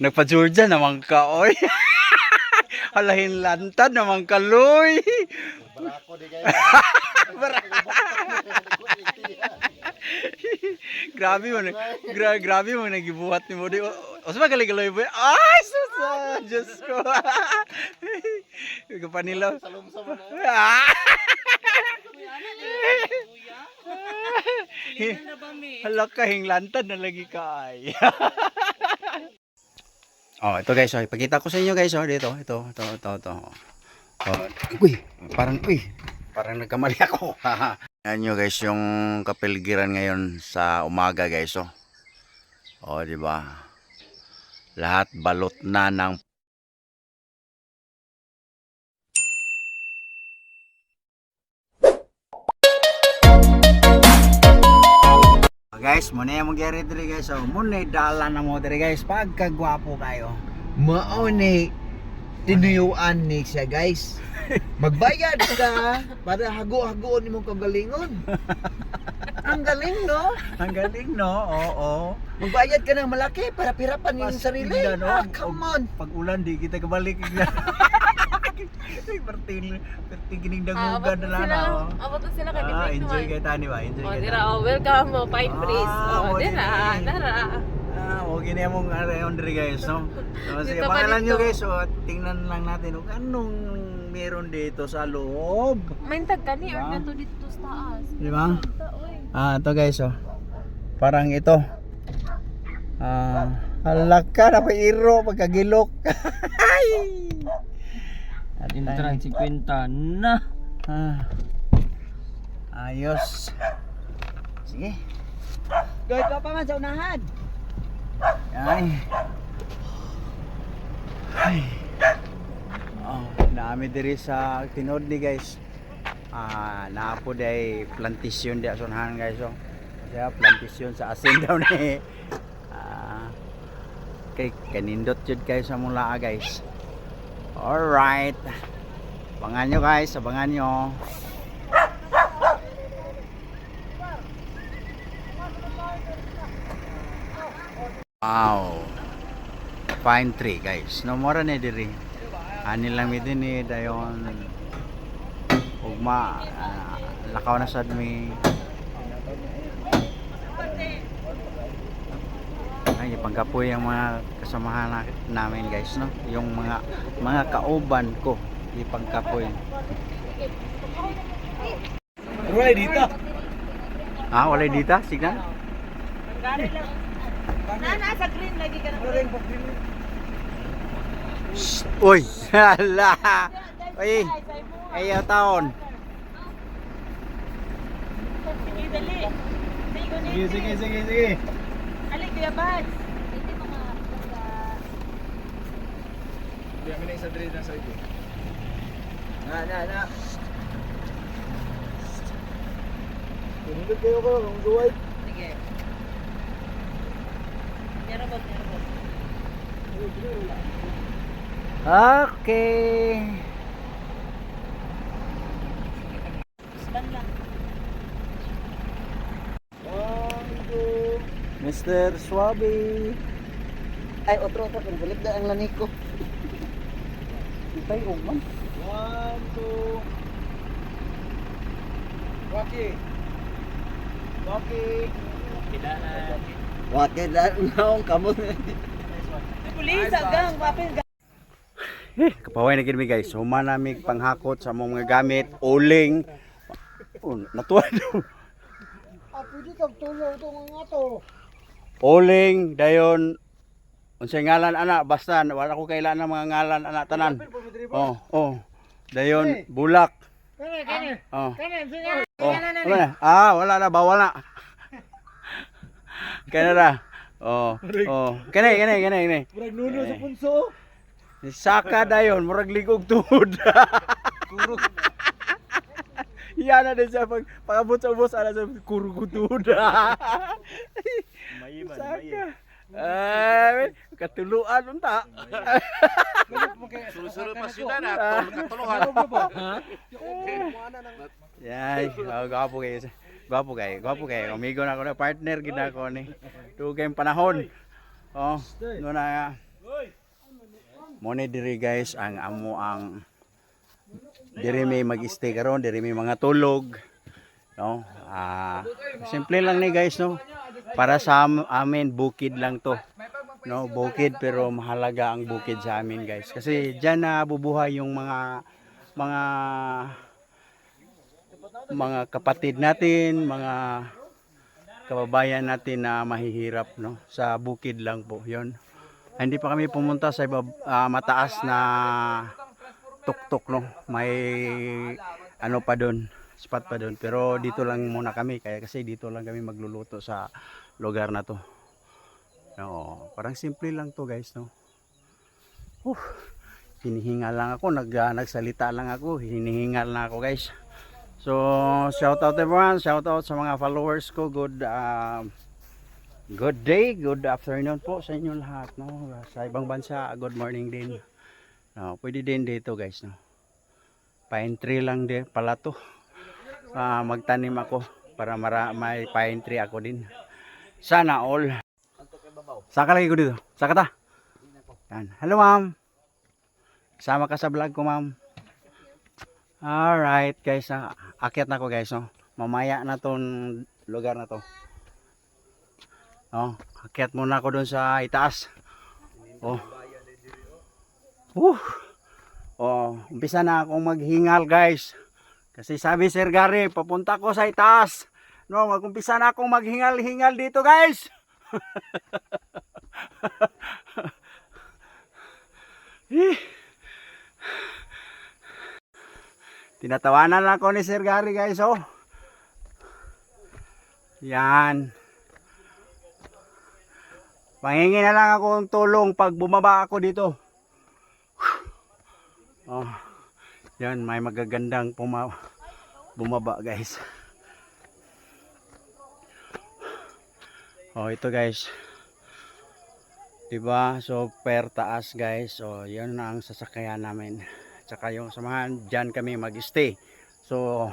Nagpa-Georgia naman ka, oy. Halahin lantad naman ka, Loy. Barako di kayo. Grabe mo, grabe mo nagibuhat ni mo. O sa magaling kaloy boy. Ay, susa, Diyos ko. Kapanilaw. Salumsa mo na. Ah! Hala ka, hinglantad na lagi ka ay. Oh, ito guys, oh, ipakita ko sa inyo guys, oh, dito, ito. Oh, parang nagkamali ako. Yan nyo guys, yung kapiligiran ngayon sa umaga guys, oh. Oh, di ba? Lahat balot na ng guys, muna yung magyari diri guys. So, muna dala na mo diri guys. Pagkagwapo kayo. Mao ni tinuyuan ni siya guys. Magbayad ka para hago-hagoon ni mong kagalingon. Ang galing no? Ang galing no? Oo. Magbayad ka ng malaki para pirapan yung sarili. Come on. Pag ulan di kita kabalik. Perting gining dangugan na lang. Abot na sila kay Enjoy kayo tani ba? Enjoy Oh, kayo. dira, welcome mo, Pine Breeze. Oh, dira, okay. dara. Okay na mong arayon diri guys, no? So, sige, Dito pa pangalan nyo dito. guys. So, tingnan lang natin kung anong meron dito sa loob. Main tagkani Diba? or nato dito sa taas. Di ba? Oy. Ito guys, oh. Parang ito. Halaka na pa iro pagkagilok. Intran 50 na. Ayos. Sige. Goy ka pa man sa unahan. Ay. Oh, naami diri sa tinod ni guys. Naapo day plantation di asunhan guys, oh. Kaya plantation sa asin daw ni. Kay kanindot jud kayo sa mula guys. Alright. Abangan nyo guys, abangan nyo. Wow. Pine tree guys. No more na diri. Ani lang mi din ni dayon. Ugma lakaw na sad mi. Ay, pangkapoy yung mga kasamahan namin guys, no? Yung mga kauban ko, ipangkapoy. Wala dito. Wala dito, signal? Na sa green lagi ka na. Uy, hala. Uy, ayaw taon. Sige. Alik dia bad. Kami na isa diri sa ito. Na. Tunod kayo ko ng duway. Sige. Nyarabot. Okay. Isban lang. Mr. Swabe. Ay, otro kung galit na ang lanik ko. Itay ugman. 1, 2. Waki. Waki na naong kamo. Pulis agang mapil. Kapaway na gid mi guys. Human nami panghakot sa mga gamit, uling. Natuwa daw. Pwede kang tulong ito nga to. Uling dayon unsay ngalan ana basta wala ko kailan ng mga ngalan ana tanan. Oh. Dayon bulak. Kani. Oh. Sige. Wala na. Wala na bawal na. Kanara. Oh. Kani. Murag nuno sa punso. Saka dayon murag ligog tuhod. Kurog. Yan na din siya pag-abot sa ubos ala sa kurog tuhod. Saka. Katuluan unta. Sulo-sulo pa sila na. Katuluhan. Yay, gwapo kayo. Gwapo kayo. Amigo na ako na partner gid ako ni. Dugay panahon. Oh, no na. Mo ni diri guys ang amo ang diri may mag-stay karon, diri may mga tulog. No? Simple lang ni guys no. Para sa amin bukid lang to. No, bukid pero mahalaga ang bukid sa amin guys. Kasi diyan na bubuhay yung mga kapatid natin, mga kababayan natin na mahihirap no. Sa bukid lang po 'yon. Hindi pa kami pumunta sa mataas na tuktok no. May ano pa doon, spot pa doon. Pero dito lang muna kami kasi dito lang kami magluluto sa lugar na to. No, parang simple lang to guys no. Hinihingal lang ako, nagsalita lang ako, hinihingal na ako guys. So, shout out everyone, shout out sa mga followers ko. Good day, good afternoon po sa inyo lahat no. Sa ibang bansa, good morning din. No, pwede din dito guys no. Pine tree lang din pala to. Magtanim ako para may pine tree ako din. Sana all. Saka lagi ko dito. Saka ta. Yan. Hello ma'am. Sama ka sa vlog ko ma'am. Alright guys. Akyat na ako guys no. Mamaya na tong lugar na to. Oh, akyat muna ako doon sa itaas. Oh. Oh, umpisa na akong maghingal guys. Kasi sabi Sir Gary, papunta ko sa itaas. No, magumpisa na akong maghingal-hingal dito guys. Tinatawanan lang ako ni Sir Gary guys oh. Yan. Panghingi na lang ako ng tulong pag bumaba ako dito. Oh. Yan, may magagandang bumaba guys. Oh, ito guys. Diba? Super taas guys. So, yan na ang sasakyan namin. Tsaka yung samahan, dyan kami mag-stay. So,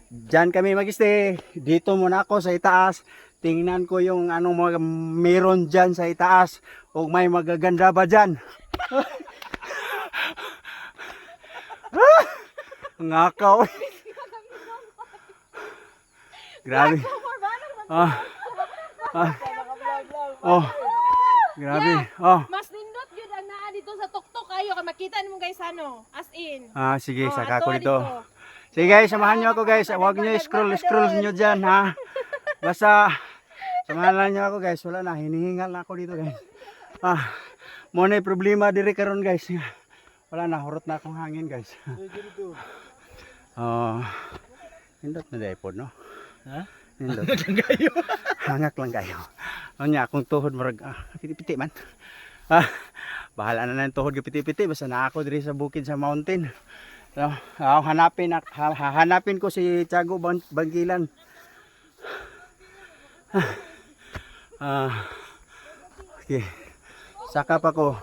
dyan kami mag-stay. Dito muna ako sa itaas. Tingnan ko yung anong mga meron dyan sa itaas. O may magaganda ba dyan? Ngakaw. Grabe. Grabe. Mas nindot yun ang naa dito sa tuktok kayo. Makita mo guys ano. As in. Sige, saka ato ko dito. Sige guys, samahan nyo ako guys. Huwag nyo scroll nyo dyan ha. Basta, samahan lang nyo ako guys. Wala na, hinihingal na ako dito guys. Muna yung problema diri karon guys. Wala na, hurot na akong hangin guys. Hindot na dipod no? Ha? Hindot lang kayo. Hangak lang kayo. Ano niya, akong tuhod marag, piti-piti man. Bahala na ng tuhod piti-piti. Basta na ako diri sa bukid sa mountain. So, hanapin ko si Tiago Bangkilan. Okay. Saka pa ko.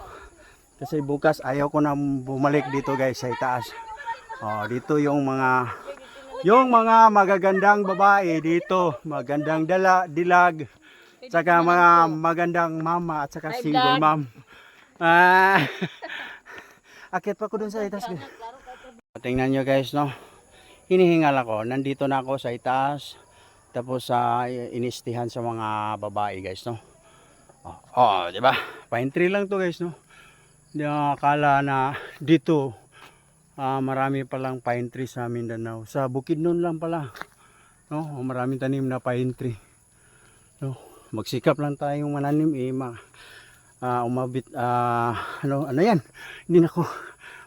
Kasi bukas ayaw ko na bumalik dito guys sa itaas. Dito yung mga magagandang babae dito, magandang dilag, saka mga magandang mama at saka single mom. Akit pa ko dun sa itaas. Tingnan nyo guys no. Hinihingal ako, nandito na ako sa itaas. Tapos inistihan sa mga babae guys no. Di ba? Pine tree lang to guys no. Hindi akala na dito marami palang pine tree sa Mindanao. Sa Bukidnon lang pala. No, maraming tanim na pine tree. No, magsikap lang tayong mananim umabit ano yan. Hindi na ako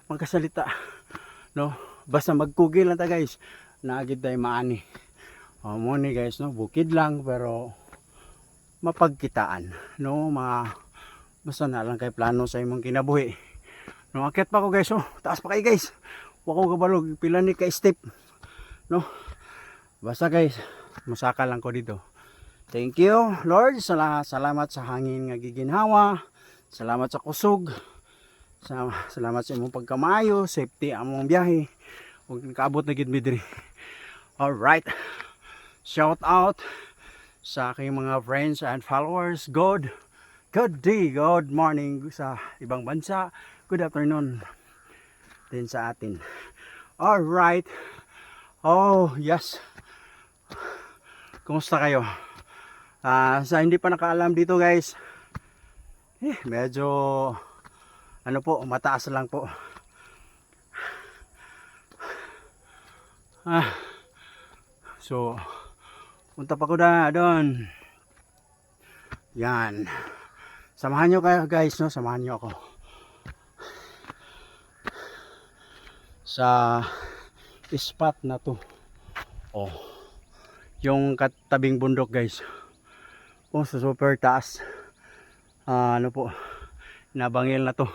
magkasalita. No, basta magkugil lang ta guys. Naagid tayo maani. Muni guys no, bukid lang pero mapagkitaan. No, basta na lang kay plano sa imong kinabuhi. No, akit pa ko guys, taas pa kayo guys. Wako kabalog, pila ni ka step. No. Basta guys, masaka lang ko dito. Thank you, Lord. Salamat sa hangin nga giginhawa. Salamat sa kusog. Salamat sa imong pagkamayo, safety among biyahe. Ug nakaabot na gid mi diri. All right. Shout out sa aking mga friends and followers. God Good day, good morning sa ibang bansa. Good afternoon din sa atin. Alright. Oh, yes. Kumusta kayo? Sa hindi pa nakaalam dito guys, medyo ano po, mataas lang po. So, punta pa ko na doon. Yan. Samahan nyo kayo guys, no? Samahan nyo ako. Sa spot na to. Oh. Yung katabing bundok guys. Oh, sa super taas. Ano po. Nabangil na to.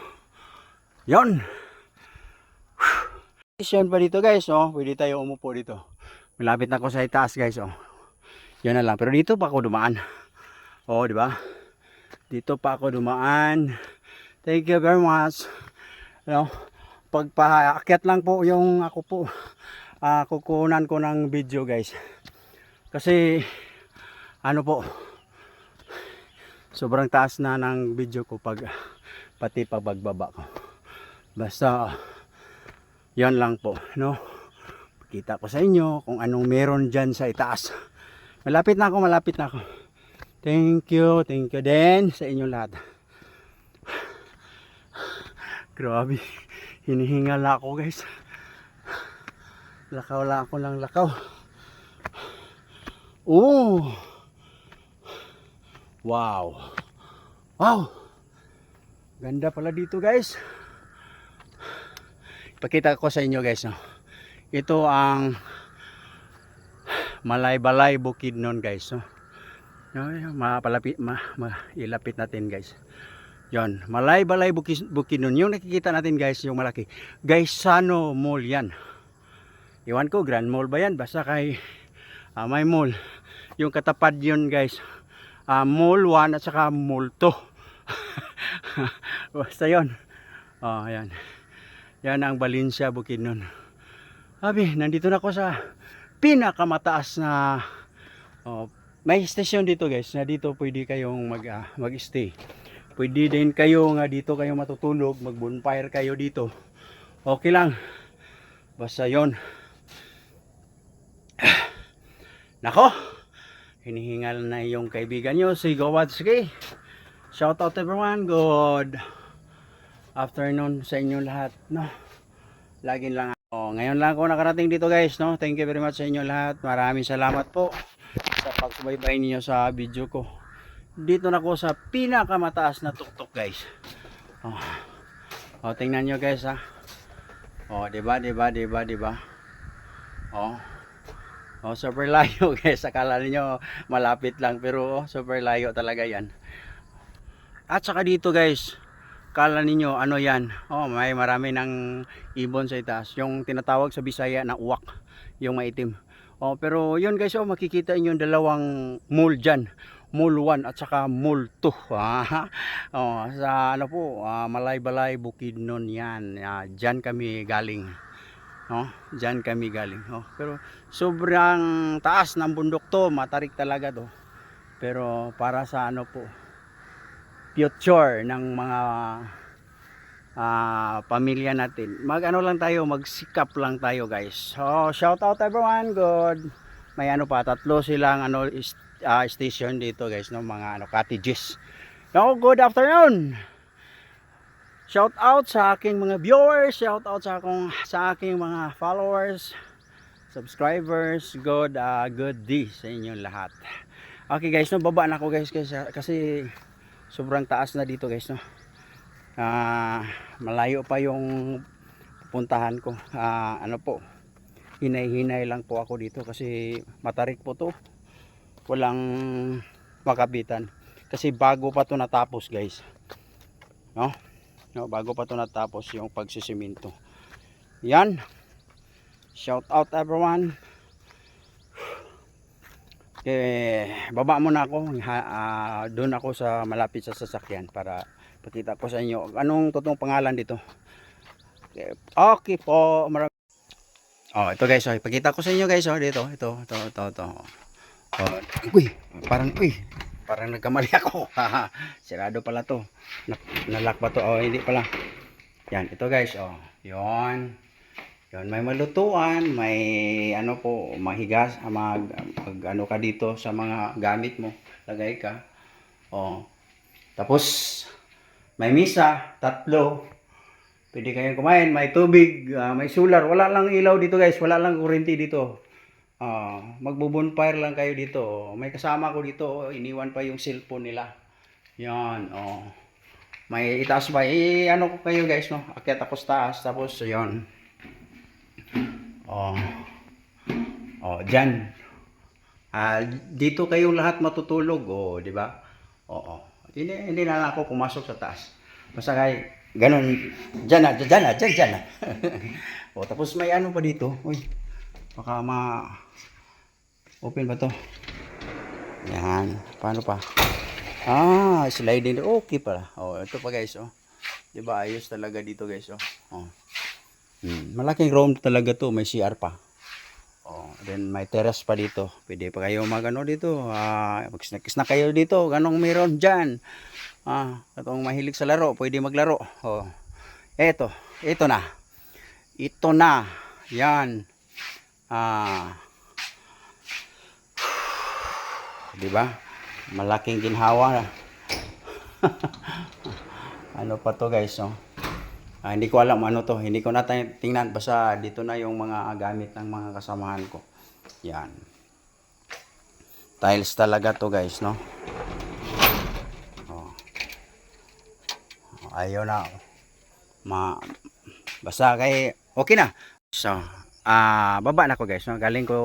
Yon. Station pa dito guys, oh. Pwede tayo umupo dito. Malapit na ako sa itaas guys, oh. Yan na lang. Pero dito pa ako dumaan. Oh, di ba? Dito pa ako dumaan. Thank you very much. You know, pagpaakyat lang po yung ako po. Kukunan ko ng video guys. Kasi ano po, sobrang taas na ng video ko pati pagbaba ko. Basta yan lang po, no? Kita ko sa inyo kung anong meron dyan sa itaas. Malapit na ako. Thank you din sa inyo lahat. Grabe, hinihingal ako guys. Lakaw lang ako ng lakaw. Oh, wow, ganda pala dito guys. Pakita ko sa inyo guys, no? Ito ang Malay-Balay Bukidnon guys, no? Ilapit natin guys. Yon, Malay-Balay Bukidnon. Yung nakikita natin guys, yung malaki Gaisano Mall yan. Iwan ko, Grand Mall ba yan? Basta kay may mall. Yung katapad yun guys, Mall 1 at saka Mall 2. Basta yun. Oh, ayan. Yan ang Valencia Bukidnon. Abi, nandito na ako sa pinakamataas na may station dito guys, na dito pwede kayong mag-stay. Pwede din kayo nga dito kayo matutulog, mag-bonfire kayo dito. Okay lang. Basta yon. Nako, hinihingal na yung kaibigan nyo, si Gowadski. Shout out everyone, good afternoon sa inyo lahat, no? Laging lang ako. Ngayon lang ako nakarating dito guys, no? Thank you very much sa inyo lahat. Maraming salamat po sa pagsubaybay niyo sa video ko. Dito na ako sa pinakamataas na tuktok guys. Tingnan nyo guys ha. Diba? Super layo guys. Akala niyo malapit lang pero super layo talaga yan. At saka dito guys, kala ninyo ano yan? May marami ng ibon sa itaas. Yung tinatawag sa Bisaya na uwak, yung maitim. Pero yun guys, makikita inyo yung dalawang mall dyan. Mall 1 at saka Mall 2. Sa ano po, Malay-Balay Bukidnon yan. Dyan kami galing. Dyan kami galing. Pero sobrang taas ng bundok to, matarik talaga to. Pero para sa ano po, future ng mga pamilya natin. Mag-ano lang tayo, magsikap lang tayo guys. Shout out everyone, good. May ano pa, 3 silang station dito guys, no, mga cottages. Good afternoon. Shout out sa aking mga viewers, shout out sa aking mga followers, subscribers. Good day sa inyo lahat. Okay guys, no, baba na ako guys kasi sobrang taas na dito guys, no. Malayo pa yung puntahan ko. Ano po, hinay-hinay lang po ako dito kasi matarik po to. Walang makabitan kasi bago pa to natapos guys, no, bago pa to natapos yung pagsisiminto. Yan, shout out everyone. Baba muna ako, doon ako sa malapit sa sasakyan para pakita ko sa inyo anong totoong pangalan dito. Okay po, ito guys, ipakita ko sa inyo guys, dito, ito. parang nagkamali ako. Sirado pala to. Nalock ba to? Oh, hindi pala. Yan, ito guys, oh. Yon. Yon, may malutuan, may ano po, mahigas, ano ka dito sa mga gamit mo. Lagay ka. Oh. Tapos may misa, 3. Pwede kayong kumain, may tubig, may solar. Wala lang ilaw dito guys, wala lang kuryente dito. Magbo-bonfire lang kayo dito. May kasama ko dito, iniwan pa yung cellphone nila. Yan, oh. May itaas ba? Ano ko kayo guys, no? Akyat ako sa taas, tapos yon. Oh. Oh, diyan. Dito kayong lahat matutulog, oh, di ba? Oo. Hindi na ako pumasok sa taas. Basta kay ganun, dyan na. O, tapos may ano pa dito. Uy, baka open ba to? Yan. Paano pa? Sliding. Okay pala. O, ito pa guys, oh. Diba, ayos talaga dito guys, oh. Malaking room talaga to. May CR pa. Then may terrace pa dito. Pwede pa kayo magano dito. Mag-snack kayo dito. Ganong meron dyan. Katong mahilig sa laro, pwede maglaro. Ito na. Ito na. Yan. Di ba? Malaking ginhawa. Ano pa to guys, no? Hindi ko alam ano to. Hindi ko na tingnan. Basta dito na yung mga gamit ng mga kasamahan ko. Yan. Tiles talaga to guys, no? Ayaw na. Basta kay okay na. So, baba na ko guys, no? Galing ko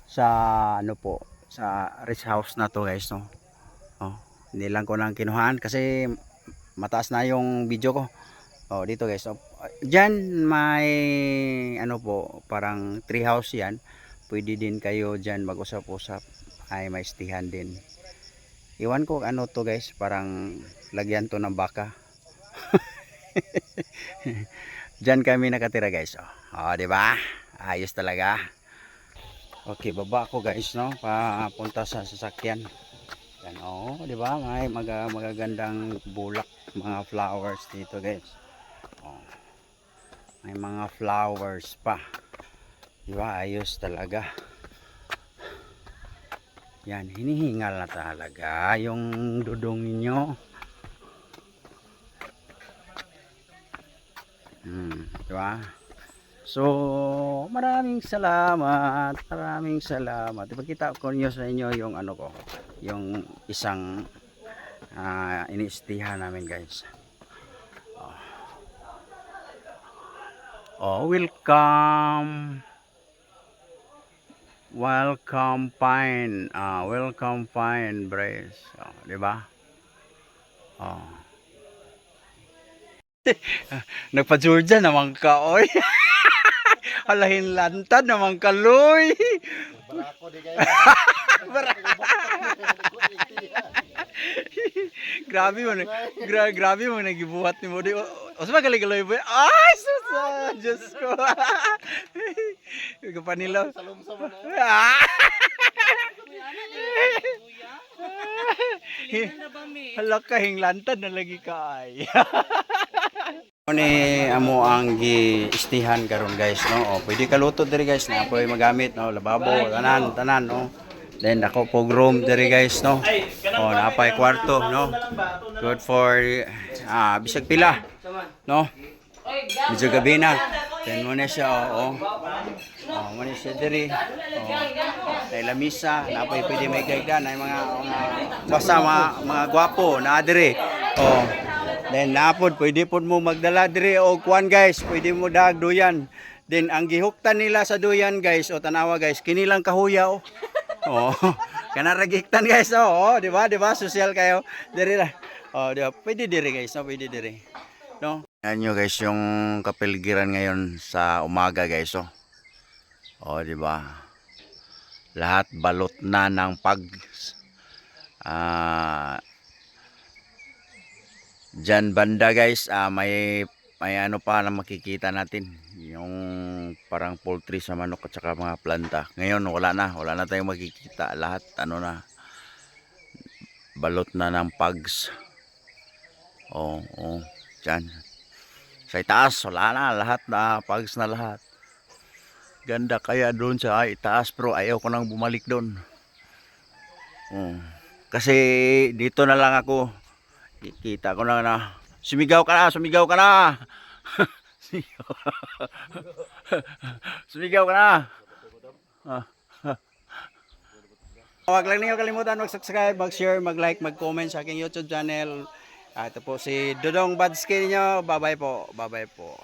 sa ano po, sa rest house na to guys, no? Hindi lang ko nang kinuhaan kasi mataas na yung video ko. Dito guys, diyan may ano po, parang tree house yan. Pwede din kayo diyan mag-usap-usap. Ay may stihan din. Iwan ko ano to guys, parang lagyan to ng baka. Diyan kami nakatira guys. Di ba? Ayos talaga. Okay, baba ako guys, no? Papunta sa sasakyan. Yan, di ba? May magagandang bulak, mga flowers dito guys. May mga flowers pa. Di ba? Ayos talaga. Yan, hinihingal na talaga yung dudong ninyo. Di ba? So, maraming salamat. Ipakita ko niyo sa inyo yung ano ko, yung isang iniistihan namin guys. Welcome Pine. Welcome Pine Brace. Di ba? Nagpa-Georgia naman ka, oy. Halahin lantad naman ka, loy. Barako di kayo. Grabe mo nagibuhat ni mo di. O sa galing-galoy ba? Ay, susa, Diyos ko. Kapanilaw. Salumsa mo na. Halaka hinglantad na lagi ka ay. Ni amo ang gi-istihan karon guys, no. Pwede ka luto diri guys na pwede magamit, no, lababo, tanan, no. Then ako po room diri guys, no. Napay kwarto, no. Good for bisag pila, no. Medyo gabi na. Then muna siya, muna siya diri. May lamisa, napay pwede may gagdan ay mga basta mga gwapo na diri. Then napod pwede pod mo magdala diri og kuan guys, pwede mo dag duyan. Then ang gihuktan nila sa duyan guys, tanawa guys, kini lang kahuya kana ragiktan guys, di ba? Di ba? Social kayo. Diri ra. Di ba? Pwede diri guys, no? Pwede diri. No? Yan nyo guys yung kapiligiran ngayon sa umaga guys, di ba? Lahat balot na ng dyan banda guys, may ano pa na makikita natin, yung parang poultry sa manok at saka mga planta. Ngayon wala na tayong makikita, lahat ano na balot na ng pugs. Oh, oh, dyan. Sa itaas, wala na, lahat na, pugs na lahat. Ganda kaya doon sa itaas, pero ayaw ko nang bumalik doon. Oh. Kasi dito na lang ako, kita ko na, sumigaw ka na, sumigaw ka na. Sumigaw ka na. Huwag lang niyo kalimutan mag-subscribe, mag-share, mag-like, mag-comment sa aking YouTube channel. Ito po si Dodong Badski niyo. Bye-bye po. Bye-bye po.